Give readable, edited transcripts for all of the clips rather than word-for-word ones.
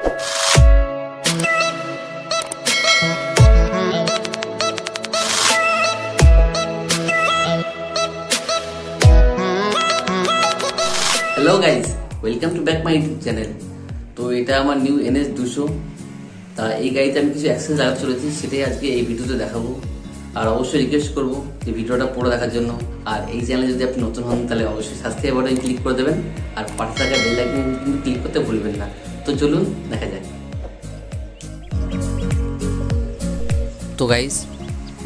Hello guys, welcome to back my YouTube channel. তো এটা আমার নিউ NS 200। তা এই গাড়িতে আমি কিছু অ্যাক্সেস লাগাতে চলেছি, সেটাই আজকে এই ভিডিওতে দেখাবো। আর অবশ্যই রিকোয়েস্ট করবো যে ভিডিওটা পুরো দেখার জন্য। আর এই চ্যানেলে যদি আপনি নতুন হন তাহলে অবশ্যই সাবস্ক্রাইব বাটনে ক্লিক করে দেবেন, আর পাশে থাকা বেল আইকনে কিন্তু ক্লিক করতে ভুলবেন না। তো চলুন দেখা যাক। তো গাইজ,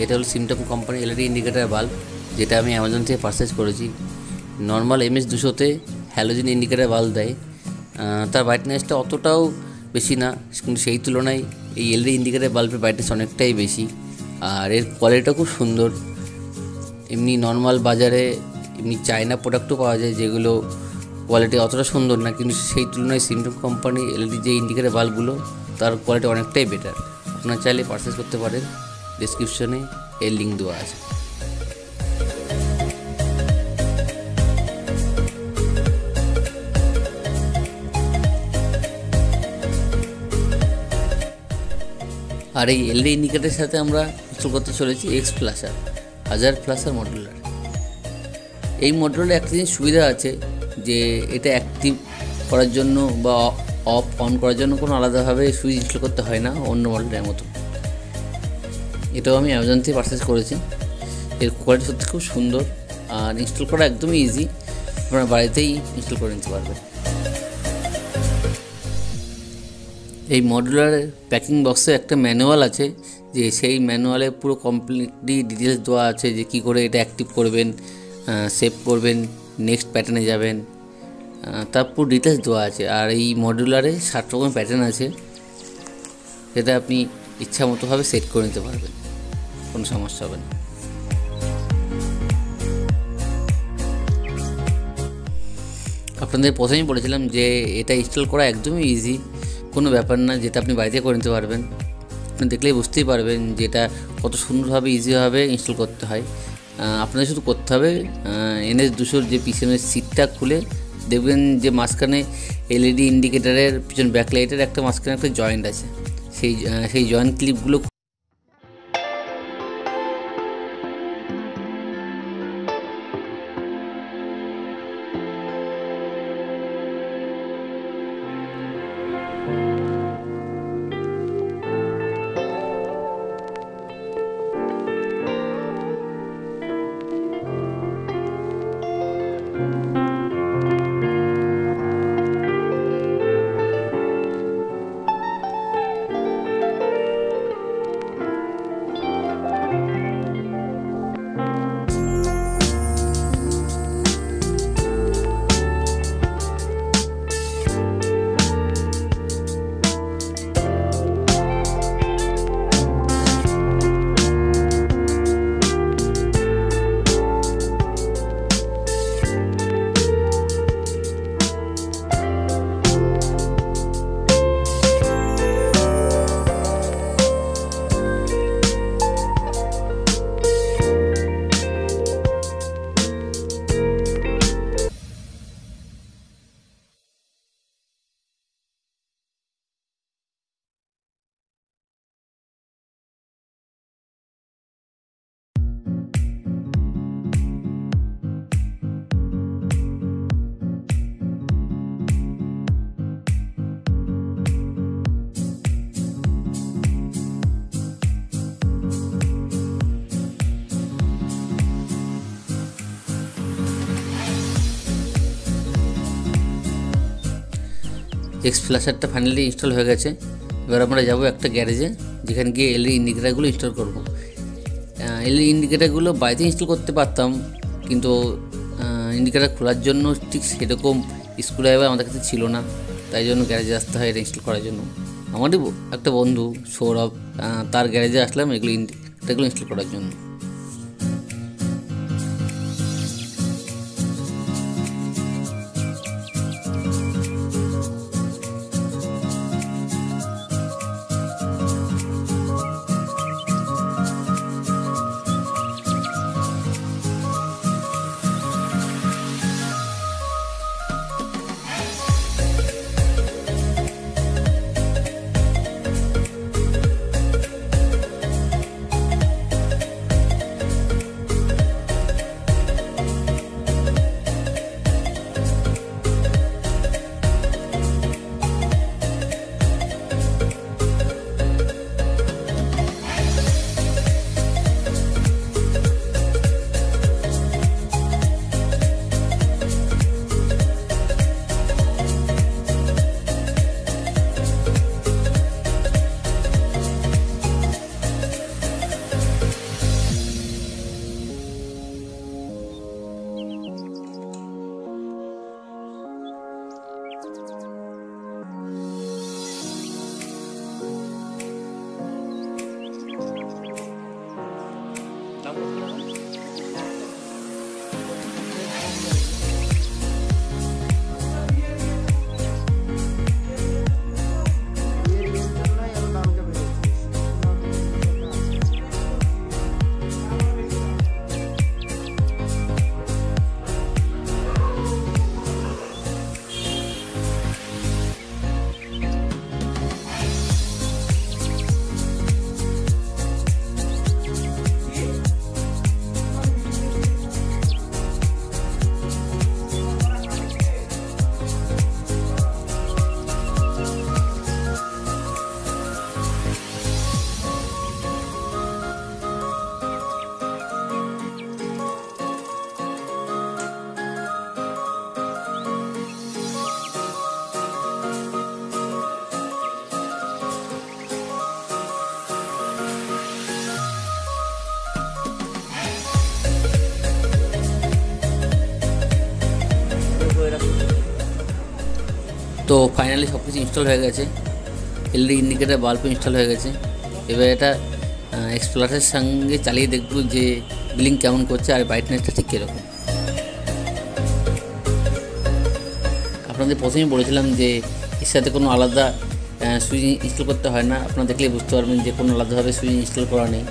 এটা হলো সিমটাক কোম্পানি LED ইন্ডিকেটার বাল্ব, যেটা আমি অ্যামাজন থেকে পারচেজ করেছি। নর্মাল MS 200-তে হ্যালোজেন ইন্ডিকেটার বাল্ব দেয়, তার ব্রাইটনেসটা অতটাও বেশি না, কিন্তু সেই তুলনায় এই LED ইন্ডিকেটার বাল্বের ব্রাইটনেস অনেকটাই বেশি। আর এর কোয়ালিটিটা খুব সুন্দর। এমনি নর্মাল বাজারে এমনি চায়না প্রোডাক্টও পাওয়া যায়, যেগুলো কোয়ালিটি অতটা সুন্দর না, কিন্তু সেই তুলনায় সিমটাক কোম্পানি LED যে ইন্ডিকেটার বাল্বগুলো তার কোয়ালিটি অনেকটাই বেটার। আপনারা চাইলে পারচেজ করতে পারেন, ডেসক্রিপশনে এর লিঙ্ক দেওয়া আছে। আর এই LED ইন্ডিকেটারের সাথে আমরা ইনস্টল করতে চলেছি Pulsar মডুলার। এই মডুলারে একটা জিনিস সুবিধা আছে যে এটা অ্যাক্টিভ করার জন্য বা অফ অন করার জন্য কোনো আলাদাভাবে সুইচ ইনস্টল করতে হয় না অন্য মডেলের মতো। এটাও আমি অ্যামাজন থেকে পারচেজ করেছি। এর কোয়ালিটি সত্যি খুব সুন্দর, আর ইনস্টল করা একদমই ইজি, আপনারা বাড়িতেই ইনস্টল করে নিতে পারবেন। এই মডুলারের প্যাকিং বক্সে একটা ম্যানুয়াল আছে, যে সেই ম্যানুয়ালে পুরো কমপ্লিটলি ডিটেলস দেওয়া আছে যে কী করে এটা অ্যাক্টিভ করবেন, সেভ করবেন, নেক্সট প্যাটার্নে যাবেন, তার পুরো ডিটেলস দেওয়া আছে। আর এই মডুলারে 60 রকম প্যাটার্ন আছে, যেটা আপনি ইচ্ছা মতোভাবে সেট করে নিতে পারবেন, কোনো সমস্যা হবে না। আপনাদের প্রথমেই বলেছিলাম যে এটা ইনস্টল করা একদমই ইজি, কোনো ব্যাপার না, যেটা আপনি বাড়িতে করে নিতে পারবেন। আপনি দেখলেই বুঝতেই পারবেন যে এটা কত সুন্দরভাবে ইজিভাবে ইনস্টল করতে হয়। আপনাদের শুধু করতে হবে NS 200-র যে পিছনের সিটটা খুলে দেখবেন যে মাঝখানে LED ইন্ডিকেটারের পিছন ব্যাকলাইটের একটা মাঝখানে একটা জয়েন্ট আছে, সেই জয়েন্ট ক্লিপগুলো ফ্ল্যাশারটা ফাইনালি ইনস্টল হয়ে গেছে। এবার আমরা যাবো একটা গ্যারেজে, যেখানে গিয়ে LED ইন্ডিকেটারগুলো ইনস্টল করবো। LED ইন্ডিকেটারগুলো বাড়িতে ইনস্টল করতে পারতাম, কিন্তু ইন্ডিকেটার খোলার জন্য ঠিক সেরকম স্ক্রুড্রাইভার আমাদের কাছে ছিল না, তাই জন্য গ্যারেজে আসতে হয় এটা ইনস্টল করার জন্য। আমারই একটা বন্ধু সৌরভ, তার গ্যারেজে আসলাম এগুলো ইন্ডিকেটারগুলো ইনস্টল করার জন্য। ফাইনালি সব কিছু ইনস্টল হয়ে গেছে, এলইডি ইন্ডিকেটার বাল্বও ইনস্টল হয়ে গেছে। এবার এটা এক্সপ্লোরারের সঙ্গে চালিয়ে দেখব যে ব্লিঙ্ক কেমন করছে আর ব্রাইটনেসটা ঠিক কীরকম। আপনাদের প্রথমেই বলেছিলাম যে এর সাথে কোনো আলাদা সুইচ ইনস্টল করতে হয় না, আপনারা দেখলেই বুঝতে পারবেন যে কোনো আলাদাভাবে সুইচ ইনস্টল করা নেই।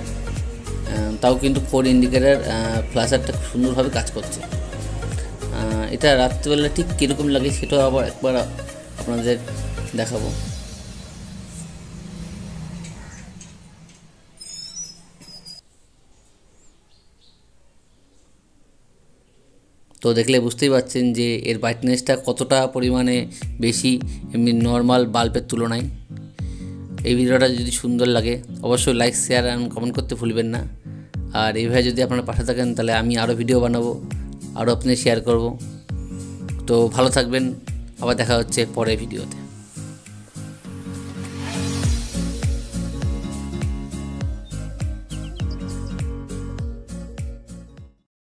তাও কিন্তু 4 ইন্ডিকেটার ফ্ল্যাশারটা খুব সুন্দরভাবে কাজ করছে। এটা রাত্রিবেলা ঠিক কীরকম লাগে সেটাও আবার একবার আপনাদের দেখাবো। তো দেখলে বুঝতেই পারছেন যে এর ব্রাইটনেসটা কতটা পরিমাণে বেশি এমনি নর্মাল বাল্বের তুলনায়। এই ভিডিওটা যদি সুন্দর লাগে অবশ্যই লাইক, শেয়ার আর কমেন্ট করতে ভুলবেন না। আর এইভাবে যদি আপনারা পাশে থাকেন তাহলে আমি আরও ভিডিও বানাবো, আরও আপনাদের শেয়ার করব। তো ভালো থাকবেন, আবার দেখা হচ্ছে পরের ভিডিওতে।